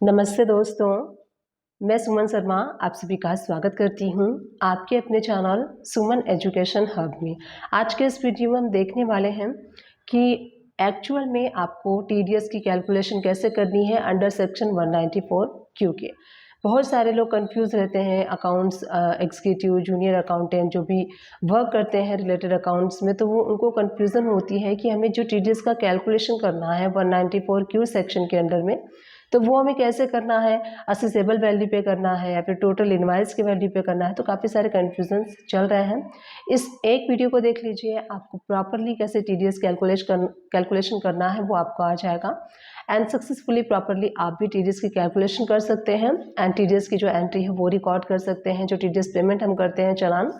नमस्ते दोस्तों, मैं सुमन शर्मा आप सभी का स्वागत करती हूँ आपके अपने चैनल सुमन एजुकेशन हब में। आज के इस वीडियो में हम देखने वाले हैं कि एक्चुअल में आपको टीडीएस की कैलकुलेशन कैसे करनी है अंडर सेक्शन 194 क्यू के। बहुत सारे लोग कंफ्यूज रहते हैं अकाउंट्स एग्जीक्यूटिव जूनियर अकाउंटेंट जो भी वर्क करते हैं रिलेटेड अकाउंट्स में, तो वो उनको कंफ्यूजन होती है कि हमें जो टीडीएस का कैलकुलेशन करना है 194 क्यू सेक्शन के अंडर में, तो वो हमें कैसे करना है, असेसेबल वैल्यू पे करना है या फिर टोटल इनवाइस के वैल्यू पे करना है। तो काफ़ी सारे कन्फ्यूजन्स चल रहे हैं। इस एक वीडियो को देख लीजिए, आपको प्रॉपरली कैसे टीडीएस कैलकुलेशन करना है वो आपको आ जाएगा एंड सक्सेसफुली प्रॉपरली आप भी टीडीएस की कैलकुलेशन कर सकते हैं एंड टीडीएस की जो एंट्री है वो रिकॉर्ड कर सकते हैं। जो टीडीएस पेमेंट हम करते हैं चालान,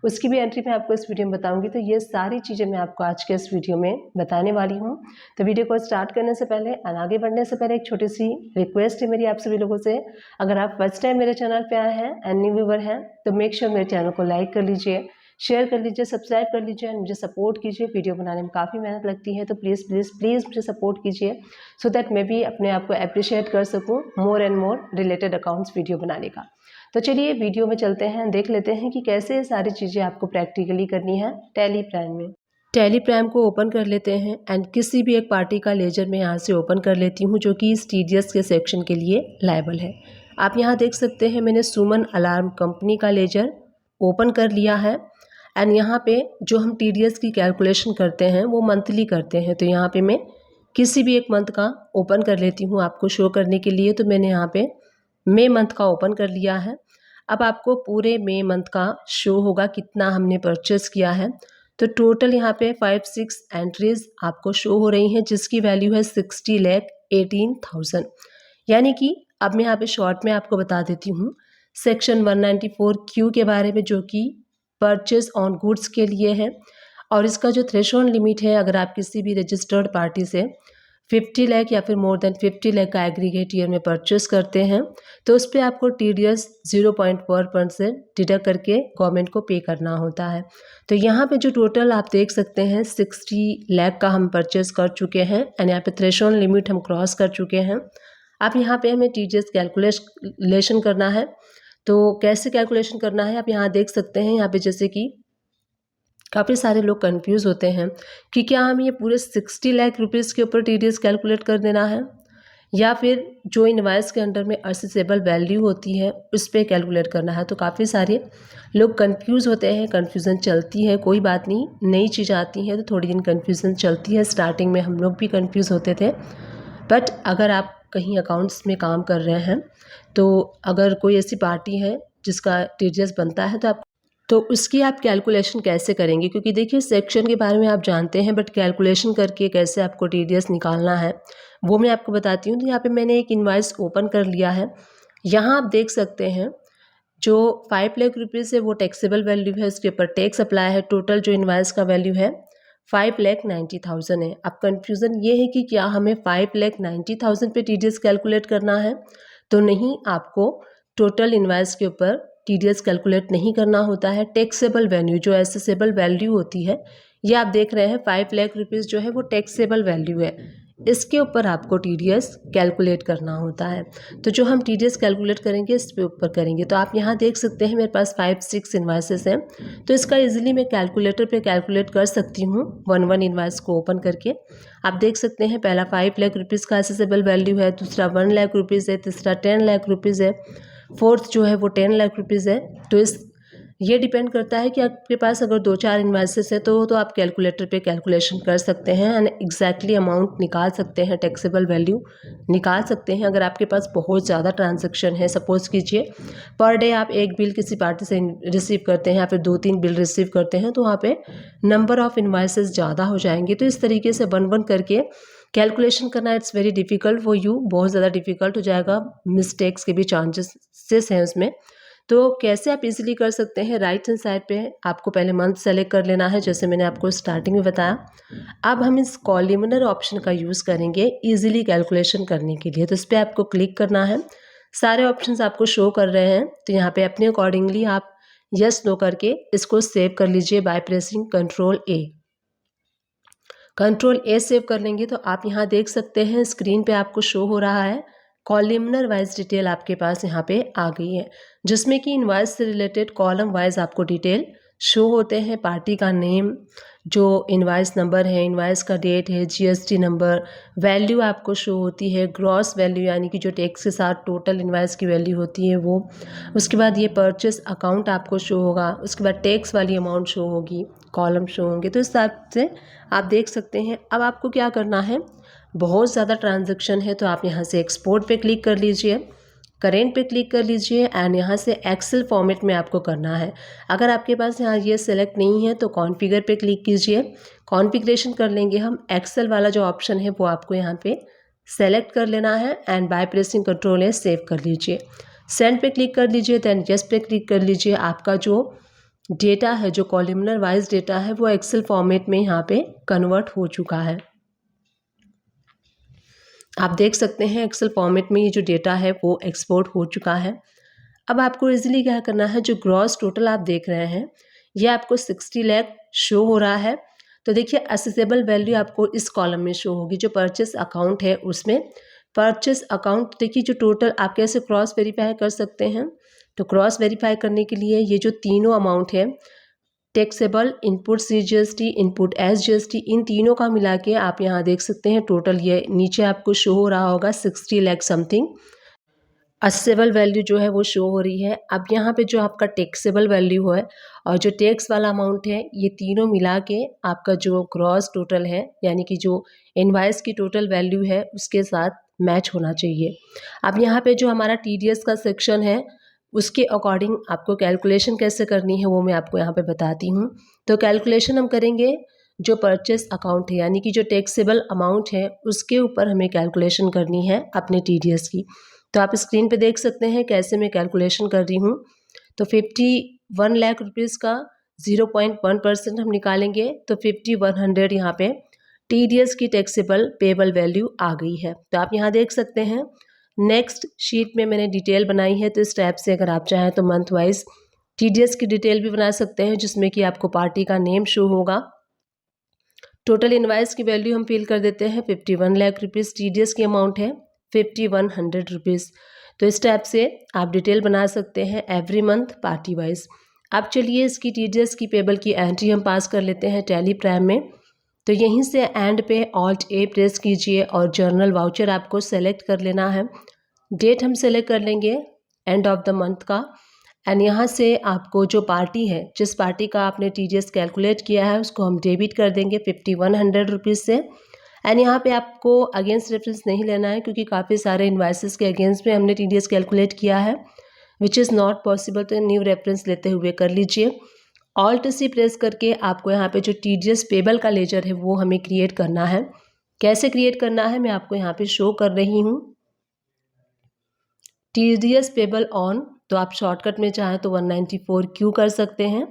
उसकी भी एंट्री मैं आपको इस वीडियो में बताऊंगी। तो ये सारी चीज़ें मैं आपको आज के इस वीडियो में बताने वाली हूँ। तो वीडियो को स्टार्ट करने से पहले और आगे बढ़ने से पहले एक छोटी सी रिक्वेस्ट है मेरी आप सभी लोगों से। अगर आप फर्स्ट टाइम मेरे चैनल पे आए हैं एंड न्यू व्यूवर हैं तो मेक श्योर मेरे चैनल को लाइक कर लीजिए, शेयर कर लीजिए, सब्सक्राइब कर लीजिए एंड मुझे सपोर्ट कीजिए। वीडियो बनाने में काफ़ी मेहनत लगती है, तो प्लीज़ प्लीज़ प्लीज़ मुझे सपोर्ट कीजिए सो दैट मैं भी अपने आप को अप्रिशिएट कर सकूँ more and more related accounts video बनाने का। तो चलिए वीडियो में चलते हैं, देख लेते हैं कि कैसे ये सारी चीज़ें आपको प्रैक्टिकली करनी है टैली प्राइम में। टैली प्राइम को ओपन कर लेते हैं एंड किसी भी एक पार्टी का लेजर मैं यहाँ से ओपन कर लेती हूँ जो कि इस टीडीएस के सेक्शन के लिए लायबल है। आप यहाँ देख सकते हैं मैंने सुमन अलार्म कंपनी का लेजर ओपन कर लिया है एंड यहाँ पे जो हम टीडीएस की कैलकुलेशन करते हैं वो मंथली करते हैं। तो यहाँ पे मैं किसी भी एक मंथ का ओपन कर लेती हूँ आपको शो करने के लिए। तो मैंने यहाँ पे मई मंथ का ओपन कर लिया है। अब आपको पूरे मई मंथ का शो होगा कितना हमने परचेस किया है। तो टोटल यहाँ पे 5-6 एंट्रीज आपको शो हो रही हैं जिसकी वैल्यू है 60,18,000। यानी कि अब मैं यहाँ पे शॉर्ट में आपको बता देती हूँ सेक्शन 194 क्यू के बारे में, जो कि परचेज ऑन गुड्स के लिए है। और इसका जो थ्रेशोल्ड लिमिट है, अगर आप किसी भी रजिस्टर्ड पार्टी से 50 लाख या फिर मोर देन 50 लाख का एग्रीगेट ईयर में परचेस करते हैं तो उस पर आपको टीडीएस 0.4% डिडक्ट करके गवर्नमेंट को पे करना होता है। तो यहाँ पे जो टोटल आप देख सकते हैं 60 लाख का हम परचेस कर चुके हैं एंड यहाँ पे थ्रेशोल्ड लिमिट हम क्रॉस कर चुके हैं। अब यहाँ पे हमें टीडीएस कैलकुलेशन करना है। तो कैसे कैलकुलेशन करना है आप यहाँ देख सकते हैं। यहाँ पे जैसे कि काफ़ी सारे लोग कंफ्यूज होते हैं कि क्या हम ये पूरे 60 लाख रुपीज़ के ऊपर टीडीएस कैलकुलेट कर देना है या फिर जो इनवाइस के अंडर में असेसेबल वैल्यू होती है उस पर कैलकुलेट करना है। तो काफ़ी सारे लोग कंफ्यूज होते हैं, कन्फ्यूज़न चलती है। कोई बात नहीं, नई चीज़ आती है तो थोड़ी दिन कन्फ्यूज़न चलती है। स्टार्टिंग में हम लोग भी कंफ्यूज होते थे, बट अगर आप कहीं अकाउंट्स में काम कर रहे हैं तो अगर कोई ऐसी पार्टी है जिसका टीडीएस बनता है तो उसकी आप कैलकुलेशन कैसे करेंगे, क्योंकि देखिए सेक्शन के बारे में आप जानते हैं बट कैलकुलेशन करके कैसे आपको टीडीएस निकालना है वो मैं आपको बताती हूँ। तो यहाँ पे मैंने एक इनवाइस ओपन कर लिया है। यहाँ आप देख सकते हैं जो 5 लाख रुपीज़ है वो टैक्सेबल वैल्यू है, उसके ऊपर टैक्स अप्लाई है। टोटल जो इनवाइस का वैल्यू है 5,90,000 है। अब कन्फ्यूज़न ये है कि क्या हमें 5,90,000 पे टीडीएस कैलकुलेट करना है? तो नहीं, आपको टोटल इनवाइस के ऊपर टीडीएस कैलकुलेट नहीं करना होता है। टैक्सेबल वैल्यू जो एसेसेबल वैल्यू होती है, ये आप देख रहे हैं 5 लाख रुपीज़ जो है वो टैक्सेबल वैल्यू है, इसके ऊपर आपको टीडीएस कैलकुलेट करना होता है। तो जो हम टीडीएस कैलकुलेट करेंगे इस पे ऊपर करेंगे। तो आप यहाँ देख सकते हैं मेरे पास 5-6 इन्वाइसेस हैं, तो इसका इजीली मैं कैलकुलेटर पे कैलकुलेट कर सकती हूँ 1-1 इन्वाइस को ओपन करके। आप देख सकते हैं पहला 5 लाख रुपीज़ का एसेसेबल वैल्यू है, दूसरा 1 लाख रुपीज़ है, तीसरा 10 लाख रुपीज़ है, फोर्थ जो है वो 10 लाख रुपीज़ है। तो ये डिपेंड करता है कि आपके पास अगर 2-4 इन्वाइसेस है तो आप कैलकुलेटर पे कैलकुलेशन कर सकते हैं एंड एग्जैक्टली अमाउंट निकाल सकते हैं, टैक्सेबल वैल्यू निकाल सकते हैं। अगर आपके पास बहुत ज़्यादा ट्रांजैक्शन है, सपोज कीजिए पर डे आप एक बिल किसी पार्टी से रिसीव करते हैं या फिर 2-3 बिल रिसीव करते हैं, तो वहाँ पे नंबर ऑफ़ इन्वाइसेस ज़्यादा हो जाएंगे। तो इस तरीके से 1-1 करके कैलकुलेशन करना it's very difficult for you, बहुत ज़्यादा डिफ़िकल्ट हो जाएगा, मिस्टेक्स के भी चांसेस हैं उसमें। तो कैसे आप इजीली कर सकते हैं, राइट हैंड साइड पे आपको पहले मंथ सेलेक्ट कर लेना है जैसे मैंने आपको स्टार्टिंग में बताया। अब हम इस कॉलमनर ऑप्शन का यूज़ करेंगे इजीली कैलकुलेशन करने के लिए। तो इस पर आपको क्लिक करना है, सारे ऑप्शंस आपको शो कर रहे हैं। तो यहाँ पे अपने अकॉर्डिंगली आप यस नो करके इसको सेव कर लीजिए by pressing Ctrl+A। Ctrl+A save कर लेंगे तो आप यहाँ देख सकते हैं स्क्रीन पे आपको शो हो रहा है कॉलमनर वाइज डिटेल आपके पास यहाँ पे आ गई है, जिसमें कि इनवाइस से रिलेटेड कॉलम वाइज आपको डिटेल शो होते हैं। पार्टी का नेम, जो इनवाइस नंबर है, इनवाइस का डेट है, जीएसटी नंबर, वैल्यू आपको शो होती है, ग्रॉस वैल्यू यानी कि जो टैक्स के साथ टोटल इनवाइस की वैल्यू होती है वो। उसके बाद ये परचेस अकाउंट आपको शो होगा, उसके बाद टैक्स वाली अमाउंट शो होगी, कॉलम शो होंगे। तो इस हिसाब से आप देख सकते हैं। अब आपको क्या करना है, बहुत ज़्यादा ट्रांजैक्शन है तो आप यहाँ से एक्सपोर्ट पे क्लिक कर लीजिए, करेंट पे क्लिक कर लीजिए एंड यहाँ से एक्सेल फॉर्मेट में आपको करना है। अगर आपके पास यहाँ ये सेलेक्ट नहीं है तो कॉन्फ़िगर पे क्लिक कीजिए, कॉन्फ़िगरेशन कर लेंगे हम। एक्सेल वाला जो ऑप्शन है वो आपको यहाँ पे सेलेक्ट कर लेना है and by pressing control A save कर लीजिए। सेंड पे क्लिक कर लीजिए, देन यस पे क्लिक कर लीजिए। आपका जो डेटा है, जो कॉलमनर वाइज डेटा है, वो एक्सेल फॉर्मेट में यहाँ पे कन्वर्ट हो चुका है। आप देख सकते हैं एक्सेल फॉर्मेट में ये जो डेटा है वो एक्सपोर्ट हो चुका है। अब आपको इजीली क्या करना है, जो ग्रॉस टोटल आप देख रहे हैं ये आपको 60 लाख शो हो रहा है। तो देखिए असेसेबल वैल्यू आपको इस कॉलम में शो होगी, जो परचेस अकाउंट है उसमें। परचेस अकाउंट देखिए जो टोटल, आप कैसे क्रॉस वेरीफाई कर सकते हैं, तो क्रॉस वेरीफाई करने के लिए ये जो तीनों अमाउंट है, taxable, input CGST, input SGST, इन तीनों का मिला के आप यहाँ देख सकते हैं टोटल ये नीचे आपको शो हो रहा होगा 60 लाख समथिंग। असेबल वैल्यू जो है वो शो हो रही है। अब यहाँ पे जो आपका टैक्सेबल वैल्यू है और जो टैक्स वाला अमाउंट है, ये तीनों मिला के आपका जो ग्रॉस टोटल है, यानी कि जो इनवाइस की टोटल वैल्यू है उसके साथ मैच होना चाहिए। अब यहाँ पे जो हमारा TDS का सेक्शन है उसके अकॉर्डिंग आपको कैलकुलेशन कैसे करनी है वो मैं आपको यहाँ पे बताती हूँ। तो कैलकुलेशन हम करेंगे जो परचेस अकाउंट है, यानी कि जो टैक्सेबल अमाउंट है उसके ऊपर हमें कैलकुलेशन करनी है अपने TDS की। तो आप स्क्रीन पे देख सकते हैं कैसे मैं कैलकुलेशन कर रही हूँ। तो 51 लाख रुपीज़ का 0.1% हम निकालेंगे तो 5100 यहाँ पे TDS की टैक्सेबल पेबल वैल्यू आ गई है। तो आप यहाँ देख सकते हैं नेक्स्ट शीट में मैंने डिटेल बनाई है। तो इस टाइप से अगर आप चाहें तो मंथ वाइज TDS की डिटेल भी बना सकते हैं, जिसमें कि आपको पार्टी का नेम शो होगा। टोटल इनवाइस की वैल्यू हम फिल कर देते हैं 51 लाख रुपीज़, TDS की अमाउंट है 5100 रुपीज़। तो इस टाइप से आप डिटेल बना सकते हैं एवरी मंथ पार्टी वाइज। अब चलिए इसकी TDS की पेबल की एंट्री हम पास कर लेते हैं टैली प्राइम में। तो यहीं से एंड पे Alt A प्रेस कीजिए और जर्नल वाउचर आपको सेलेक्ट कर लेना है। डेट हम सेलेक्ट कर लेंगे एंड ऑफ द मंथ का एंड यहाँ से आपको जो पार्टी है, जिस पार्टी का आपने TDS कैलकुलेट किया है उसको हम डेबिट कर देंगे 5100 रुपीज़ से। एंड यहाँ पे आपको अगेंस्ट रेफरेंस नहीं लेना है, क्योंकि काफ़ी सारे इन्वाइसेस के अगेंस्ट में हमने TDS कैलकुलेट किया है विच इज़ नॉट पॉसिबल। तो न्यू रेफरेंस लेते हुए कर लीजिए। Alt C प्रेस करके आपको यहाँ पे जो TDS पेबल का लेजर है वो हमें क्रिएट करना है। कैसे क्रिएट करना है मैं आपको यहाँ पे शो कर रही हूँ। TDS पेबल ऑन, तो आप शॉर्टकट में चाहें तो 194Q कर सकते हैं।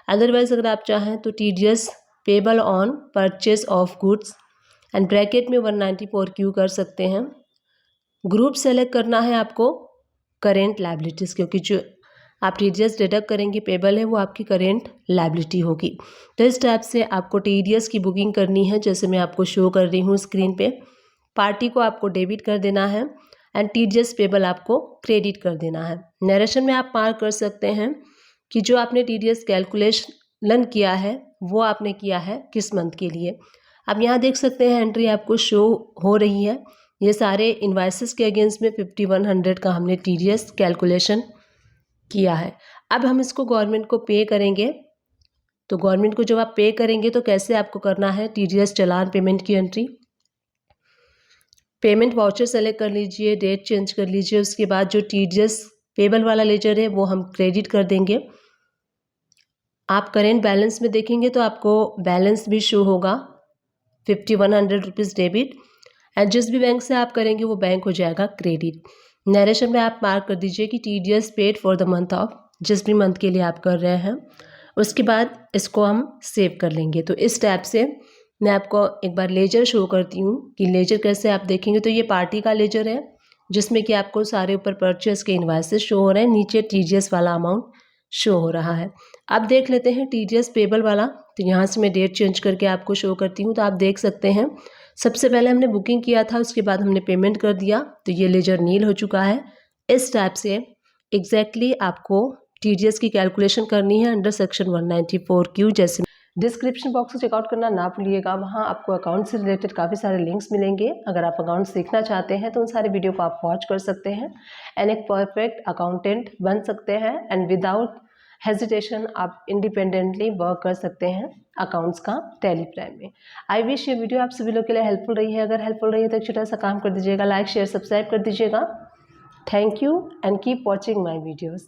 अदरवाइज अगर आप चाहें तो TDS payable on purchase of goods and bracket में 194Q कर सकते हैं। ग्रुप सेलेक्ट करना है आपको करेंट लायबिलिटीज़, क्योंकि जो आप TDS डिडक्ट करेंगे पेबल है वो आपकी करेंट लायबिलिटी होगी। तो इस टाइप से आपको TDS की बुकिंग करनी है, जैसे मैं आपको शो कर रही हूँ स्क्रीन पे। पार्टी को आपको डेबिट कर देना है एंड TDS पेबल आपको क्रेडिट कर देना है। नरेशन में आप मार्क कर सकते हैं कि जो आपने TDS कैलकुलेशन किया है वो आपने किया है किस मंथ के लिए। अब यहाँ देख सकते हैं एंट्री आपको शो हो रही है। ये सारे इन्वाइसेस के अगेंस्ट में 5100 का हमने TDS कैलकुलेशन किया है। अब हम इसको गवर्नमेंट को पे करेंगे। तो गवर्नमेंट को जब आप पे करेंगे तो कैसे आपको करना है, TDS चालान पेमेंट की एंट्री, पेमेंट वाउचर सेलेक्ट कर लीजिए, डेट चेंज कर लीजिए। उसके बाद जो TDS पेबल वाला लेजर है वो हम क्रेडिट कर देंगे। आप करेंट बैलेंस में देखेंगे तो आपको बैलेंस भी शो होगा 5100 रुपीज़ डेबिट एंड जिस भी बैंक से आप करेंगे वो बैंक हो जाएगा क्रेडिट। नरेशन में आप मार्क कर दीजिए कि TDS paid for the month of, जिस भी मंथ के लिए आप कर रहे हैं। उसके बाद इसको हम सेव कर लेंगे। तो इस टैब से मैं आपको एक बार लेजर शो करती हूँ कि लेजर कैसे आप देखेंगे। तो ये पार्टी का लेजर है जिसमें कि आपको सारे ऊपर परचेस के इन्वाइसेस शो हो रहे हैं, नीचे TDS वाला अमाउंट शो हो रहा है। अब देख लेते हैं TDS पेबल वाला। तो यहाँ से मैं डेट चेंज करके आपको शो करती हूँ। तो आप देख सकते हैं सबसे पहले हमने बुकिंग किया था, उसके बाद हमने पेमेंट कर दिया, तो ये लेजर नील हो चुका है। इस टाइप से एग्जैक्टली आपको TDS की कैलकुलेशन करनी है अंडर सेक्शन 194Q। जैसे डिस्क्रिप्शन बॉक्स को चेकआउट करना ना भूलिएगा, वहाँ आपको अकाउंट से रिलेटेड काफ़ी सारे लिंक्स मिलेंगे। अगर आप अकाउंट सीखना चाहते हैं तो उन सारे वीडियो को आप वॉच कर सकते हैं एंड एक परफेक्ट अकाउंटेंट बन सकते हैं एंड विदाउट हेजिटेशन आप इंडिपेंडेंटली वर्क कर सकते हैं अकाउंट्स का टैली प्राइम में। आई विश ये वीडियो आप सभी लोग के लिए हेल्पफुल रही है। अगर हेल्पफुल रही है तो एक छोटा सा काम कर दीजिएगा, लाइक शेयर सब्सक्राइब कर दीजिएगा। Thank you and keep watching my videos.